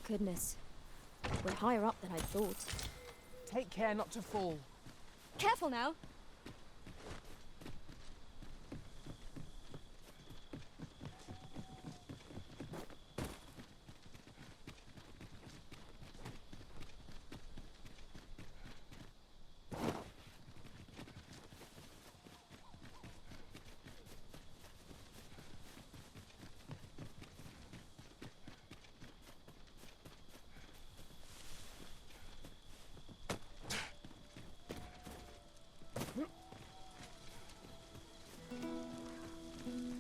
Goodness. We're higher up than I thought. Take care not to fall. Careful now!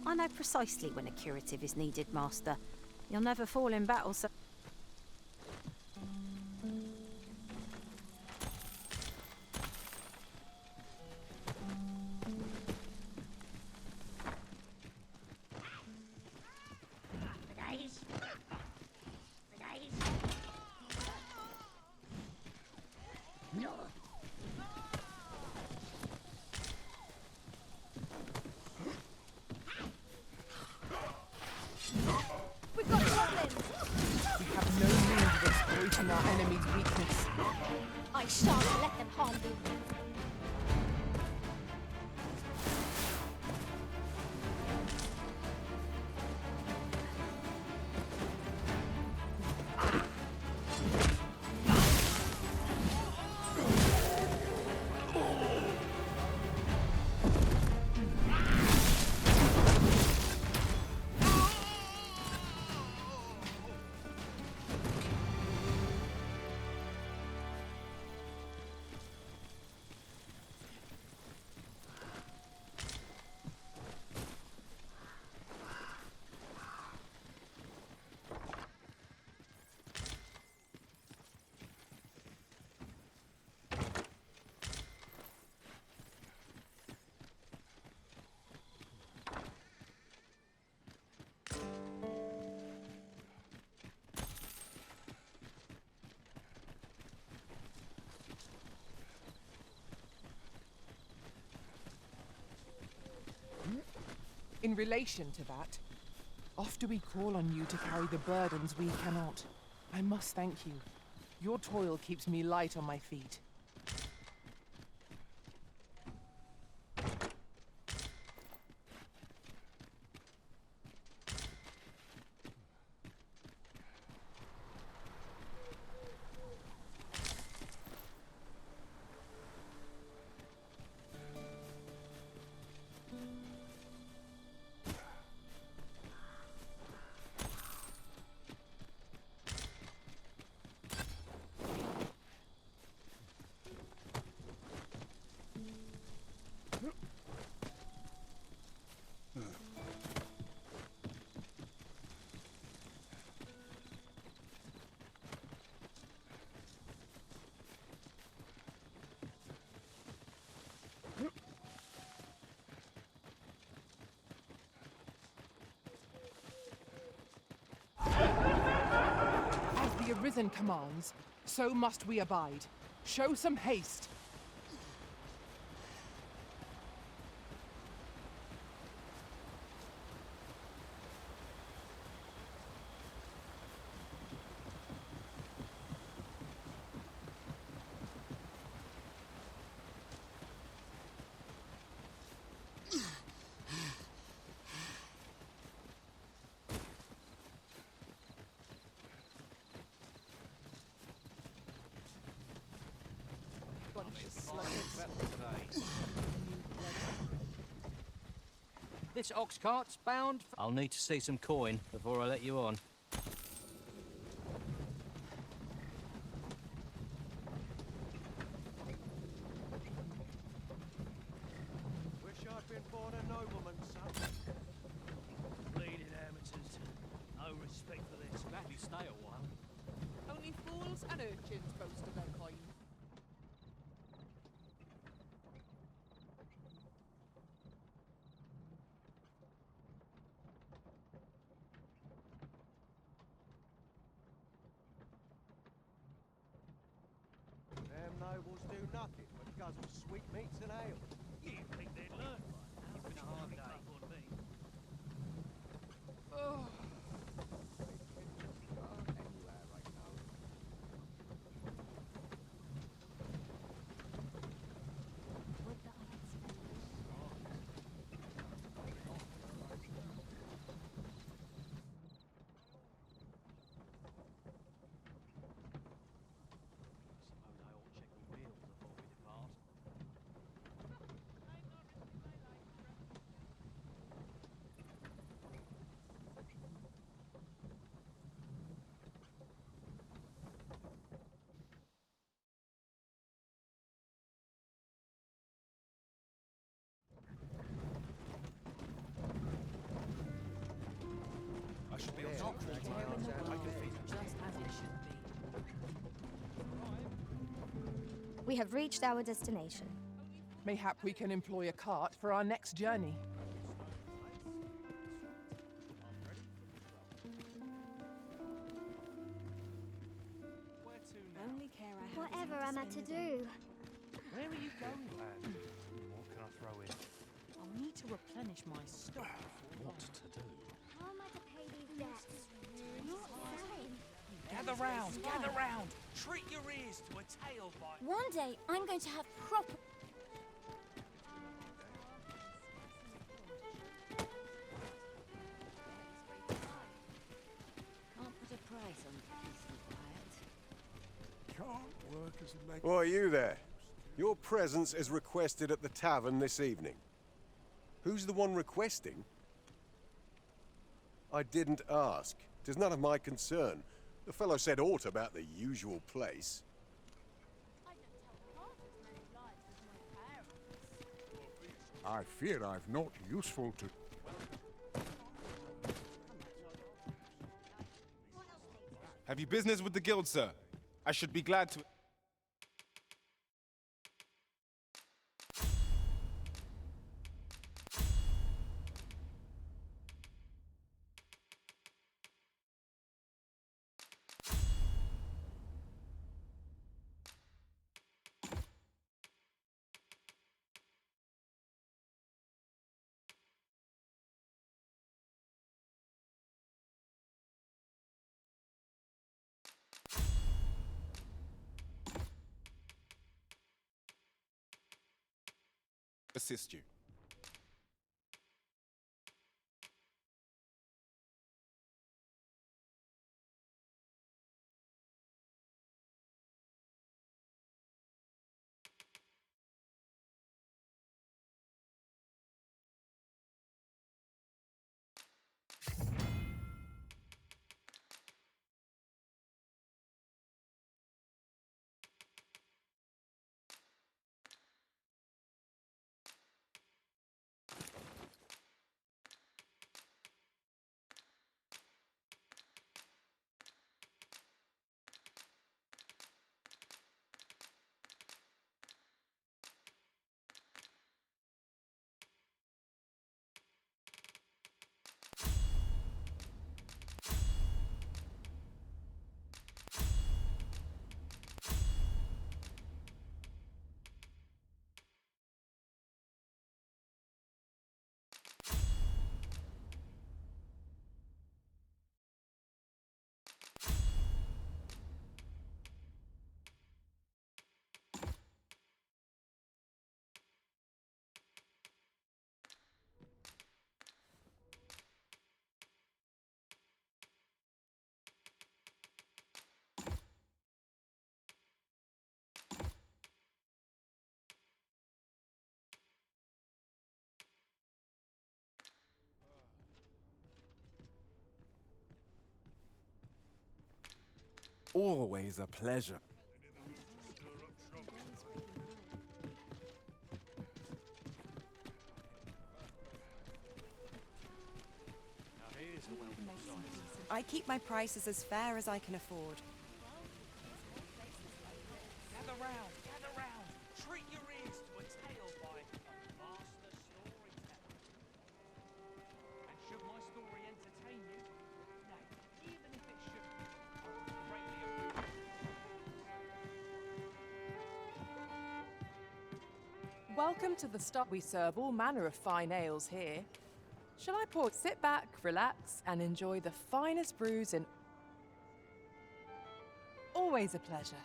I know precisely when a curative is needed, Master. You'll never fall in battle, so... We've got goblins! We have no means of exploiting our enemy's weakness. I shan't let them harm you. In relation to that, oft do we call on you to carry the burdens we cannot. I must thank you. Your toil keeps me light on my feet. As the Arisen commands, so must we abide. Show some haste. This ox cart's bound. I'll need to see some coin before I let you on. Wish I'd been born a nobleman, son. Bleeding amateurs. No respect for this. Gladly stay a while. Only fools and urchins boast of their coin. Them nobles do nothing but guzzle sweetmeats and ale. You'd think they'd learn by now. It's been a hard day. On me. Oh. Anywhere right now. We have reached our destination. Mayhap we can employ a cart for our next journey. Only care I have Whatever am I to do? Where are you going, lad? What can I throw in? I'll need to replenish my stock. What to do? How am I to pay these debts? Not selling. Gather round! Treat your ears to a tail bite. One day, I'm going to have proper... Can't put a price on peace and quiet. Can't work as a leg. Why, you there? Your presence is requested at the tavern this evening. Who's the one requesting? I didn't ask. 'Tis none of my concern. The fellow said aught about the usual place. I fear I've not useful to. Have you business with the guild, sir? I should be glad to... assist you. Always a pleasure. I keep my prices as fair as I can afford. Gather round! Treat your ears to a tale by a master storyteller. And should my story entertain you, nay, even if it shouldn't, I would greatly appreciate it. Welcome to the stop. We serve all manner of fine ales here. Shall I pour? Sit back, relax, and enjoy the finest brews in... Always a pleasure.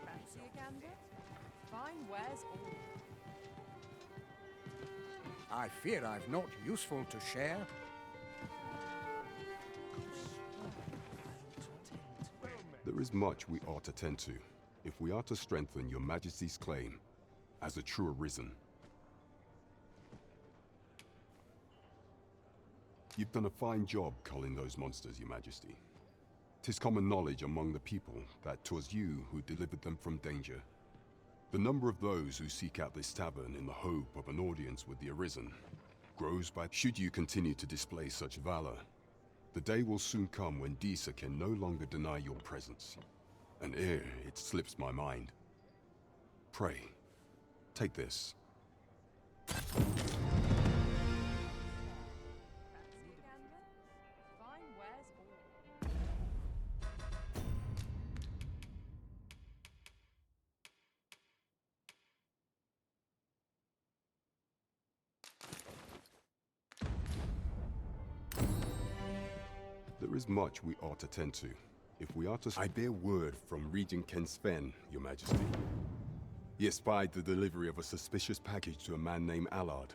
Fancy a gander? Fine wares all. I fear I've not useful to share. There is much we ought to tend to, if we are to strengthen your Majesty's claim as a true Arisen. You've done a fine job culling those monsters, Your Majesty. 'Tis common knowledge among the people that 'twas you who delivered them from danger. The number of those who seek out this tavern in the hope of an audience with the Arisen grows by... Should you continue to display such valor, The day will soon come when Disa can no longer deny your presence. And ere it slips my mind. Pray, take this. There is much we ought to tend to. If we are to... I bear word from Regent Ken Sven, Your Majesty. He espied the delivery of a suspicious package to a man named Allard.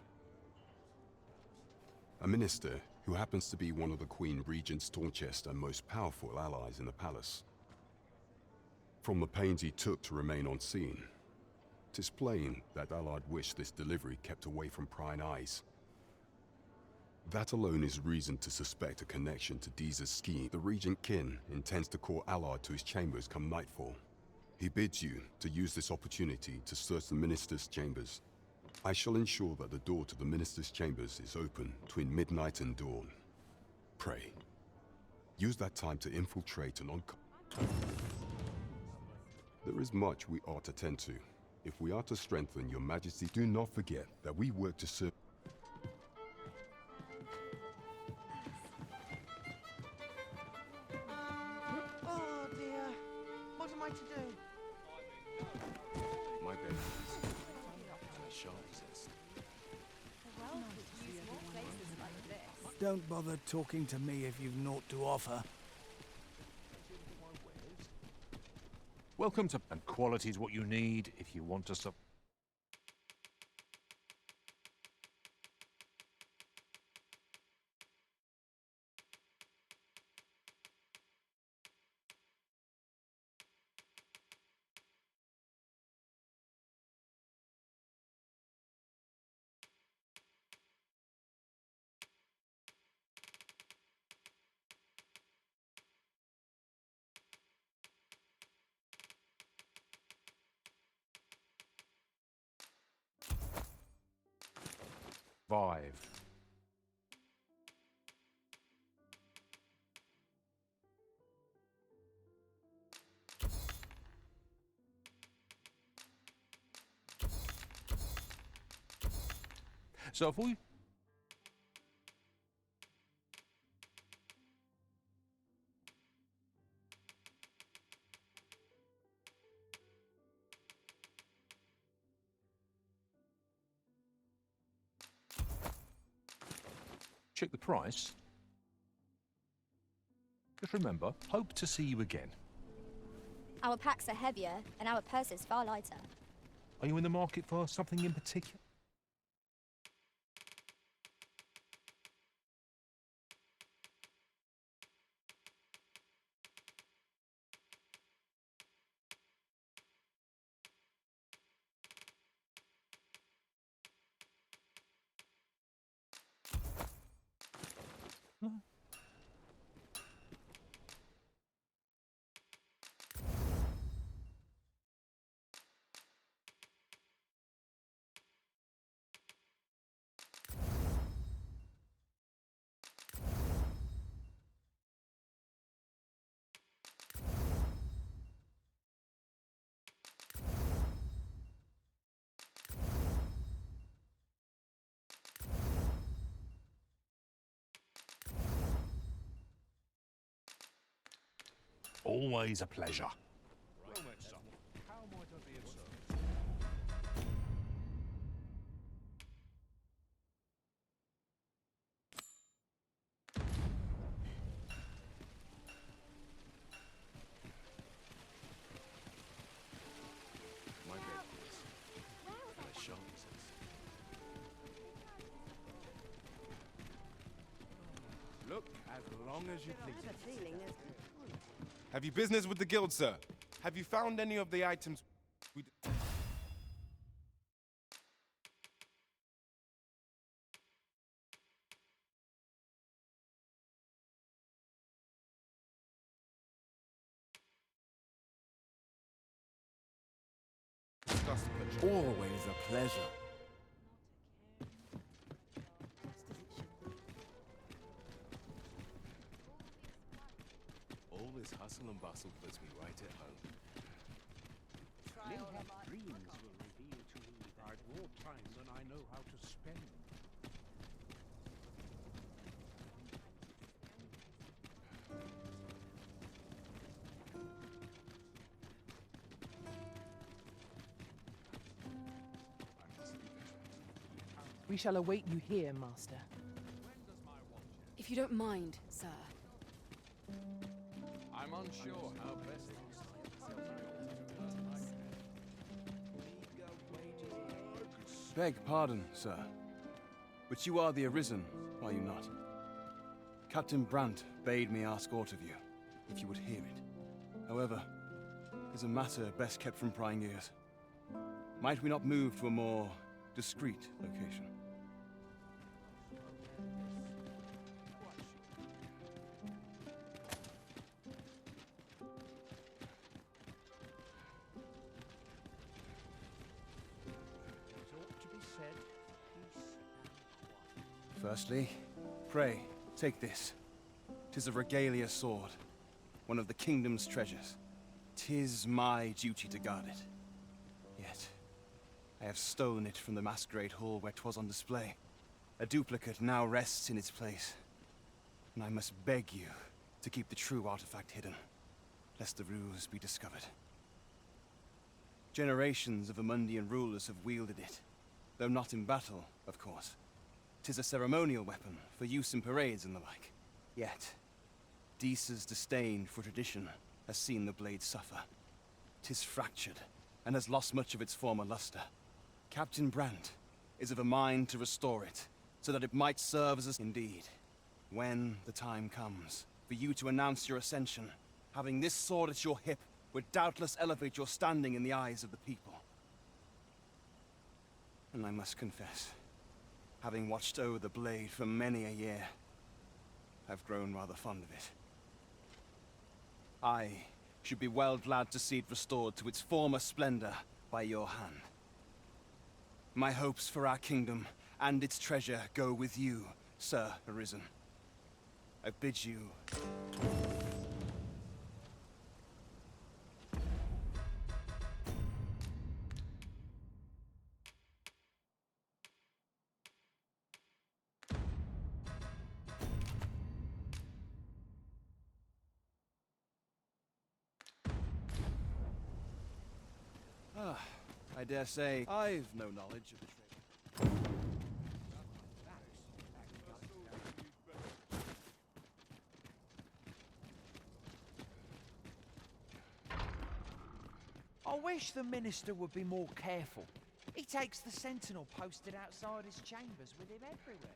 A minister who happens to be one of the Queen Regent's staunchest and most powerful allies in the palace. From the pains he took to remain on scene, 'tis plain that Allard wished this delivery kept away from prying eyes. That alone is reason to suspect a connection to Disa's scheme. The Regent Kin intends to call Allard to his chambers come nightfall. He bids you to use this opportunity to search the minister's chambers. I shall ensure that the door to the minister's chambers is open between midnight and dawn. Pray, use that time to infiltrate and There is much we ought to tend to. If we are to strengthen Your Majesty, do not forget that we work to serve. Oh dear. What am I to do? My bed. Don't bother talking to me if you've naught to offer. Welcome to... And quality's what you need if you want to... Survive. So if we... check the price. Just remember, hope to see you again. Our packs are heavier and our purses far lighter. Are you in the market for something in particular? Always a pleasure. My bed, please. And a sharp sense. Look, as long as you please. Have you business with the guild, sir? Have you found any of the items we... Always a pleasure. this hustle and bustle puts me right at home. Dreams will reveal to me that I've more time than I know how to spend. We shall await you here, Master. If you don't mind, sir. I'm unsure how best. Beg pardon, sir. But you are the Arisen, are you not? Captain Brandt bade me ask aught of you, if you would hear it. However, it is a matter best kept from prying ears. Might we not move to a more discreet location? Firstly, pray, take this. 'Tis a regalia sword, one of the kingdom's treasures. 'Tis my duty to guard it. Yet, I have stolen it from the masquerade hall where 'twas on display. A duplicate now rests in its place, and I must beg you to keep the true artifact hidden, lest the ruse be discovered. Generations of Amundian rulers have wielded it, though not in battle, of course. 'Tis a ceremonial weapon for use in parades and the like. Yet, Deesa's disdain for tradition has seen the blade suffer. 'Tis fractured and has lost much of its former luster. Captain Brandt is of a mind to restore it, so that it might serve as a... Indeed, when the time comes for you to announce your ascension, having this sword at your hip would doubtless elevate your standing in the eyes of the people. And I must confess, having watched over the blade for many a year, I've grown rather fond of it. I should be well glad to see it restored to its former splendor by your hand. My hopes for our kingdom and its treasure go with you, Sir Arisen. I bid you... I dare say I've no knowledge of the trade. I wish the minister would be more careful. He takes the sentinel posted outside his chambers with him everywhere.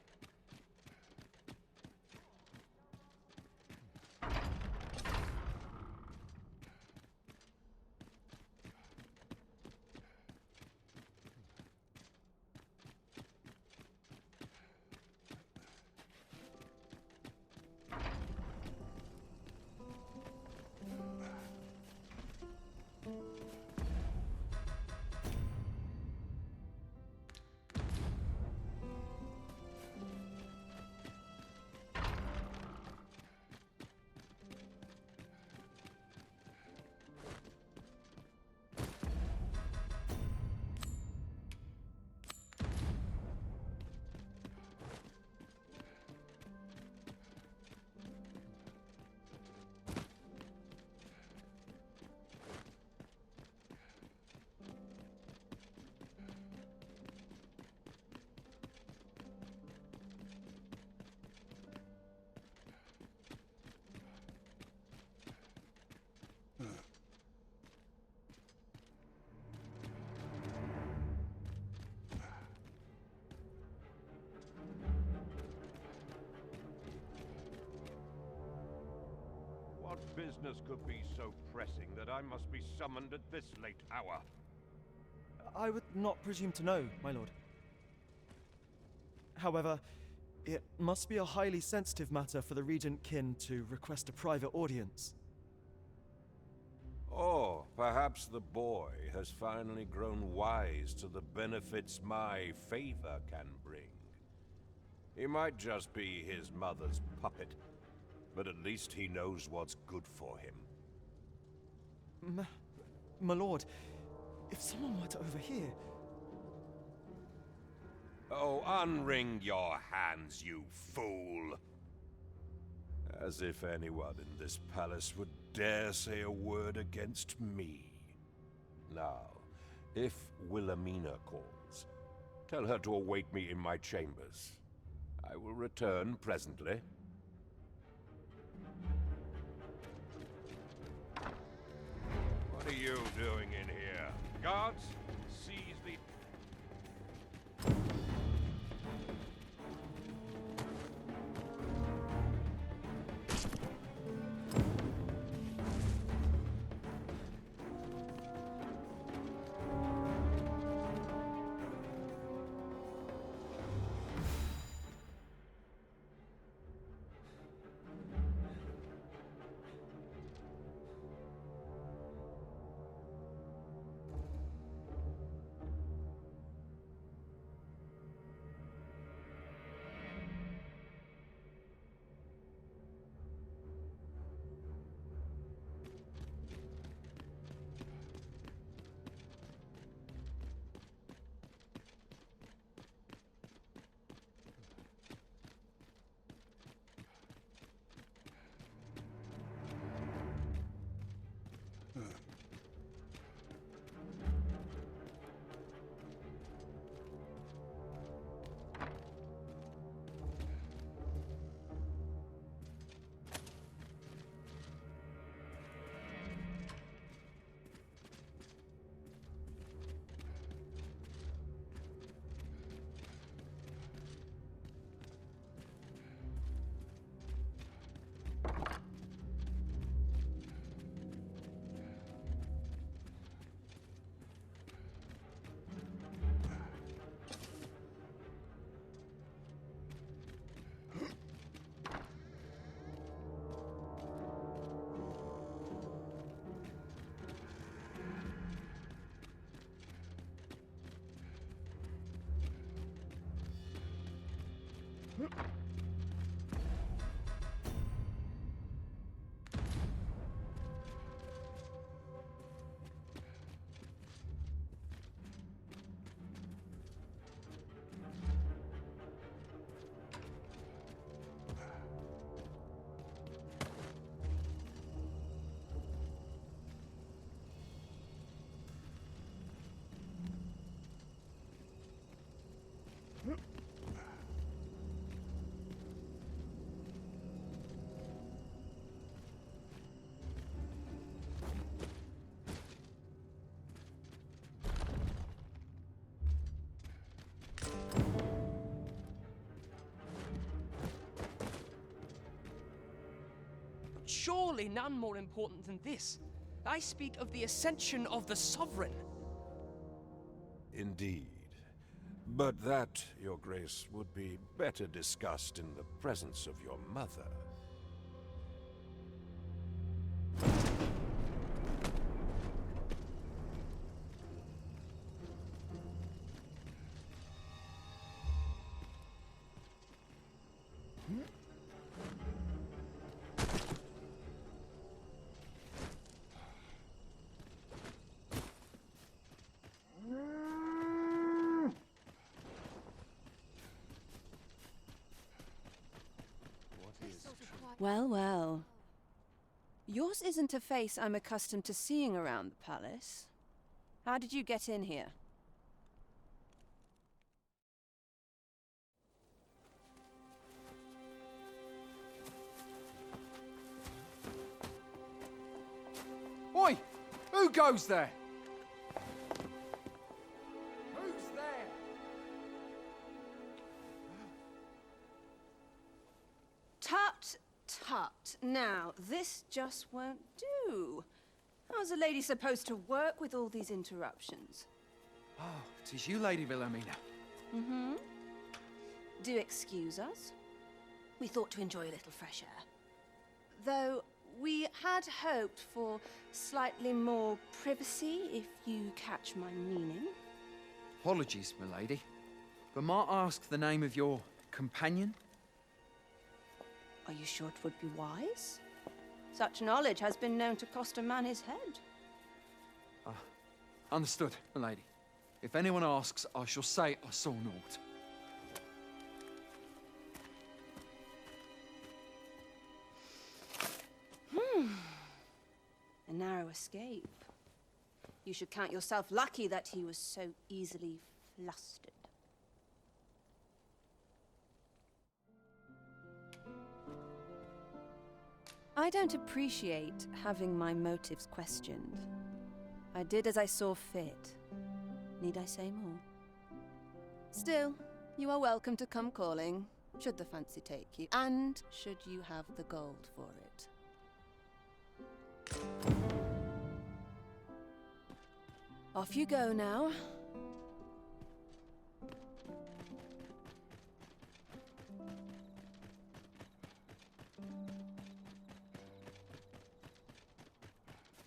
What business could be so pressing that I must be summoned at this late hour? I would not presume to know, my lord. However, it must be a highly sensitive matter for the Regent Kin to request a private audience. Oh, perhaps the boy has finally grown wise to the benefits my favor can bring. He might just be his mother's puppet. but at least he knows what's good for him. My lord, if someone were to overhear... Oh, unring your hands, you fool! As if anyone in this palace would dare say a word against me. Now, if Wilhelmina calls, tell her to await me in my chambers. I will return presently. What are you doing in here? Guards, seize the... Surely none more important than this. I speak of the ascension of the Sovereign. Indeed. But that, Your Grace, would be better discussed in the presence of your mother. Well, well. Yours isn't a face I'm accustomed to seeing around the palace. How did you get in here? Oi! Who goes there? Who's there? Tut, tut. Now, this just won't do. How's a lady supposed to work with all these interruptions? Oh, 'tis you, Lady Wilhelmina. Mm-hmm. Do excuse us. We thought to enjoy a little fresh air. Though we had hoped for slightly more privacy, if you catch my meaning. Apologies, my lady. But might I ask the name of your companion? Are you sure it would be wise? Such knowledge has been known to cost a man his head. Understood, milady. If anyone asks, I shall say I saw naught. A narrow escape. You should count yourself lucky that he was so easily flustered. I don't appreciate having my motives questioned. I did as I saw fit. Need I say more? Still, you are welcome to come calling, should the fancy take you, and should you have the gold for it. Off you go now.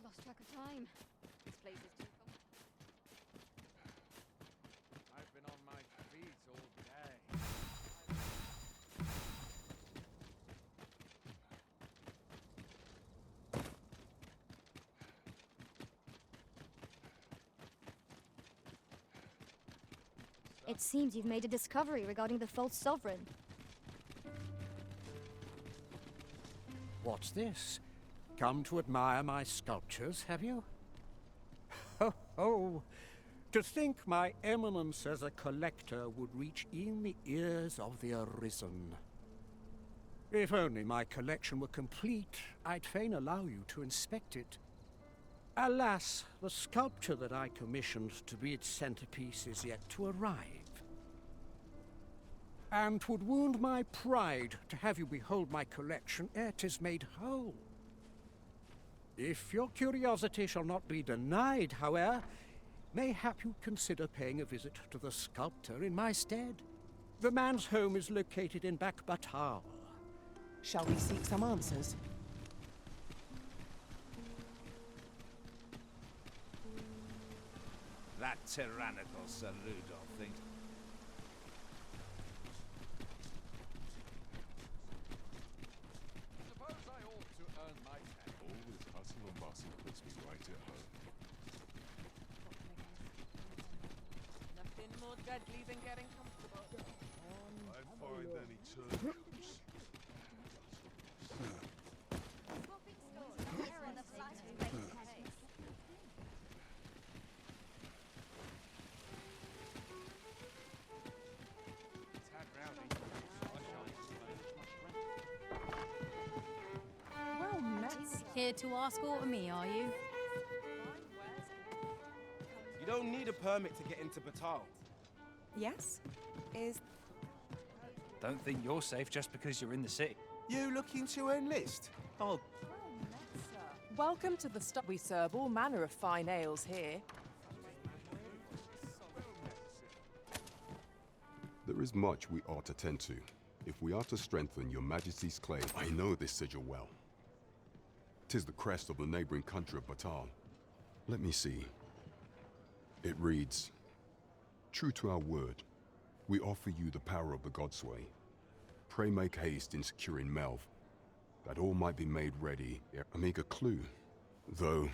Lost track of time. This place is too cold. I've been on my feet all day. It seems you've made a discovery regarding the false sovereign. What's this? Come to admire my sculptures, have you? Ho ho! To think my eminence as a collector would reach in the ears of the arisen. If only my collection were complete, I'd fain allow you to inspect it. Alas, the sculpture that I commissioned to be its centerpiece is yet to arrive. And 'twould wound my pride to have you behold my collection ere 'tis made whole. If your curiosity shall not be denied, however, mayhap you'd consider paying a visit to the sculptor in my stead. The man's home is located in Back Batal. Shall we seek some answers? That tyrannical Sir Rudolph thinks... Suppose I ought to earn my pay. All this hustle and bustle puts me right at home. Nothing more deadly than getting comfortable. I find any turncoats. Well met. Here to ask aught me, are you? You don't need a permit to get into Batal. Yes? Is... Don't think you're safe just because you're in the city. You looking to enlist? Oh, Welcome to the stop. We serve all manner of fine ales here. There is much we ought to tend to, if we are to strengthen your majesty's claim. I know this sigil well. 'Tis the crest of the neighboring country of Batal. Let me see. It reads, "True to our word, we offer you the power of the Godsway. Pray make haste in securing Melv, that all might be made ready." A meager clue, though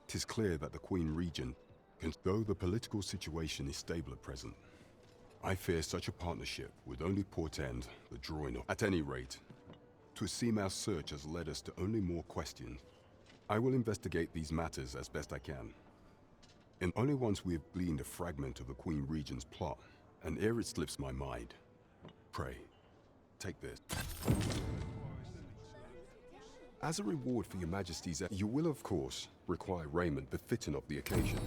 'tis clear that the Queen Regent can... Though the political situation is stable at present, I fear such a partnership would only portend the drawing of... At any rate, 'twould seem our search has led us to only more questions. I will investigate these matters as best I can. And only once we have gleaned a fragment of the Queen Regent's plot, and ere it slips my mind, pray, take this. As a reward for your majesty's... You will, of course, require raiment befitting of the occasion.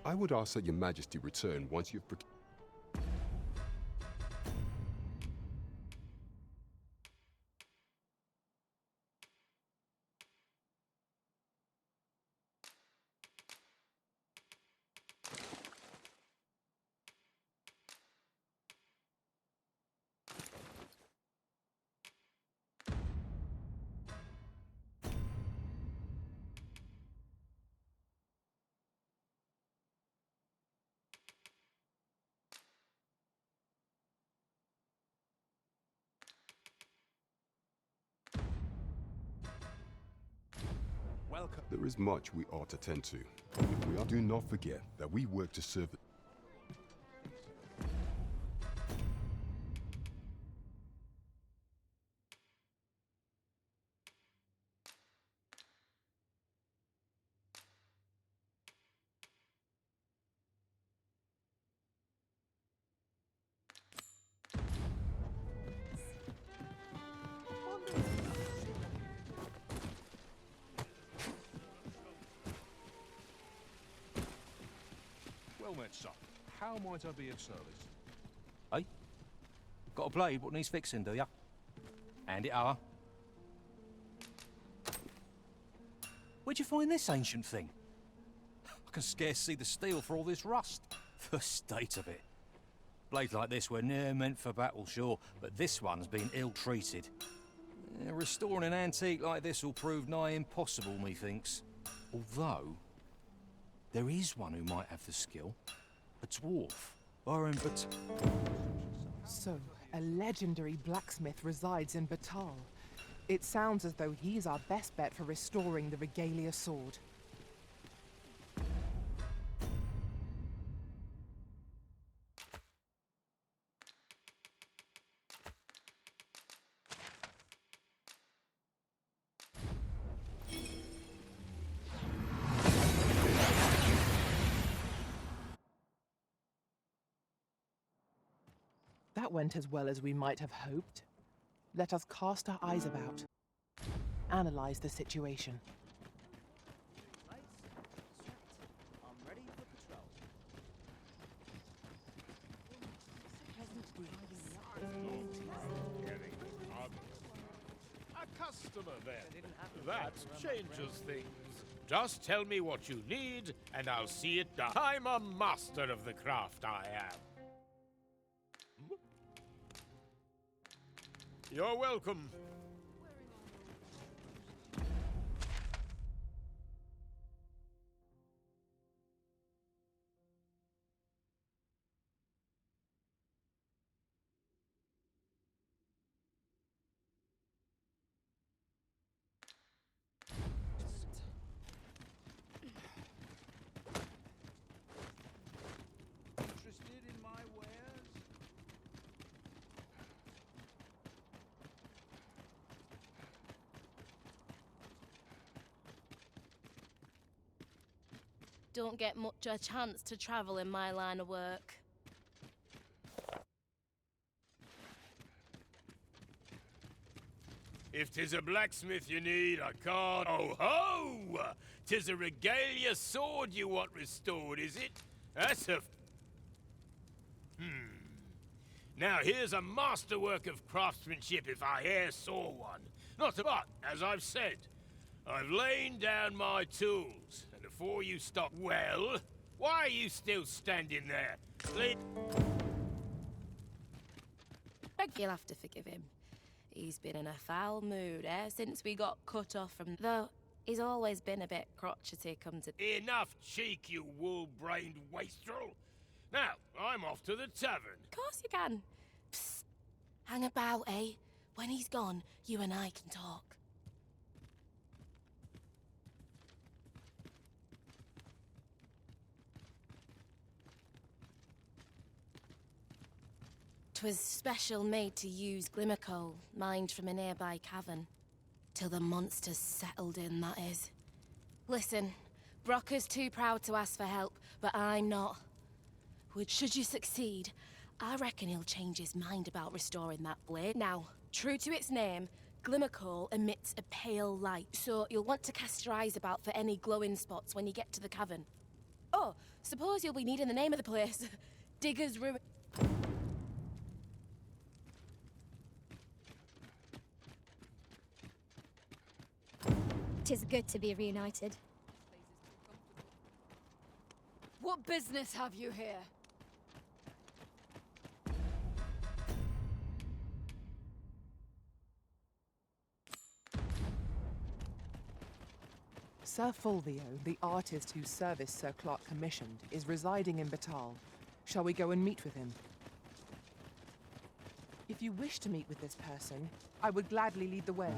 I would ask that your majesty return once you've... welcome. There is much we ought to tend to. If we are, do not forget that we work to serve. Well met, sir. How might I be of service? Hey? Got a blade what needs fixing, do ya? Hand it over. Where'd you find this ancient thing? I can scarce see the steel for all this rust. The state of it. Blades like this were ne'er meant for battle, sure, but this one's been ill-treated. Restoring an antique like this will prove nigh impossible, methinks. Although, there is one who might have the skill. A dwarf. So, a legendary blacksmith resides in Batal. It sounds as though he's our best bet for restoring the Regalia sword. That went as well as we might have hoped. Let us cast our eyes about. Analyze the situation. I'm ready for patrol. A customer then. That changes things. Just tell me what you need, and I'll see it done. I'm a master of the craft, I am. You're welcome. Interested in my wares? Don't get much a chance to travel in my line of work. If 'tis a blacksmith you need, I can't. Oh ho! 'Tis a regalia sword you want restored, is it? That's a. Now here's a masterwork of craftsmanship if I e'er saw one. Not a but, as I've said. I've lain down my tools, and before you stop, well, why are you still standing there? You'll have to forgive him. He's been in a foul mood ever since we got cut off from... Though, he's always been a bit crotchety, come to... Enough cheek, you wool-brained wastrel! Now, I'm off to the tavern. Of course you can. Psst. Hang about, eh? When he's gone, you and I can talk. 'Twas special made to use glimmer coal, mined from a nearby cavern. Till the monsters settled in, that is. Listen, Brocker's too proud to ask for help, but I'm not. Should you succeed, I reckon he'll change his mind about restoring that blade. Now, true to its name, glimmer coal emits a pale light, so you'll want to cast your eyes about for any glowing spots when you get to the cavern. Oh, suppose you'll be needing the name of the place. Digger's Ruin. 'Tis good to be reunited. What business have you here? Sir Fulvio, the artist whose service Sir Clark commissioned, is residing in Batal. Shall we go and meet with him? If you wish to meet with this person, I would gladly lead the way.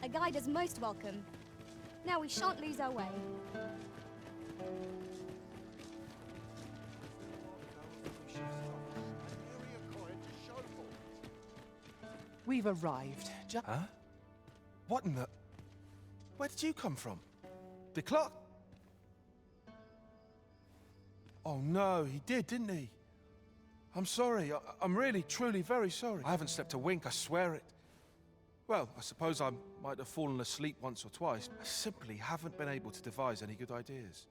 A guide is most welcome. Now we shan't lose our way. We've arrived. Huh? What in the... Where did you come from? The clock? Oh no, he did, didn't he? I'm sorry. I'm really, truly very sorry. I haven't slept a wink, I swear it. Well, I suppose I might have fallen asleep once or twice. I simply haven't been able to devise any good ideas.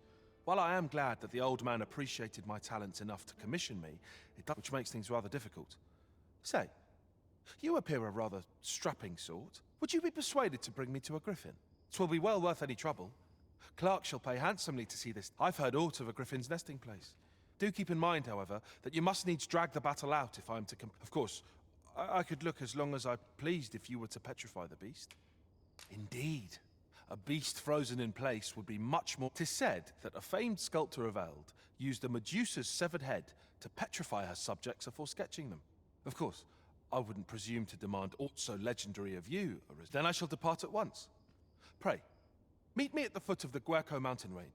While I am glad that the old man appreciated my talents enough to commission me, which makes things rather difficult. Say, you appear a rather strapping sort. Would you be persuaded to bring me to a griffin? 'Twill be well worth any trouble. Clark shall pay handsomely to see this. I've heard aught of a griffin's nesting place. Do keep in mind, however, that you must needs drag the battle out if I am to Of course, I could look as long as I pleased if you were to petrify the beast. Indeed. A beast frozen in place would be much more... 'Tis said that a famed sculptor of Eld used a Medusa's severed head to petrify her subjects before sketching them. Of course, I wouldn't presume to demand aught so legendary of you, then I shall depart at once. Pray, meet me at the foot of the Guerco mountain range.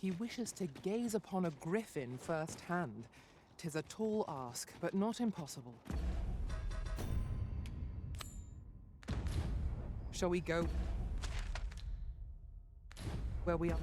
He wishes to gaze upon a griffin firsthand. 'Tis a tall ask, but not impossible. Shall we go where we are?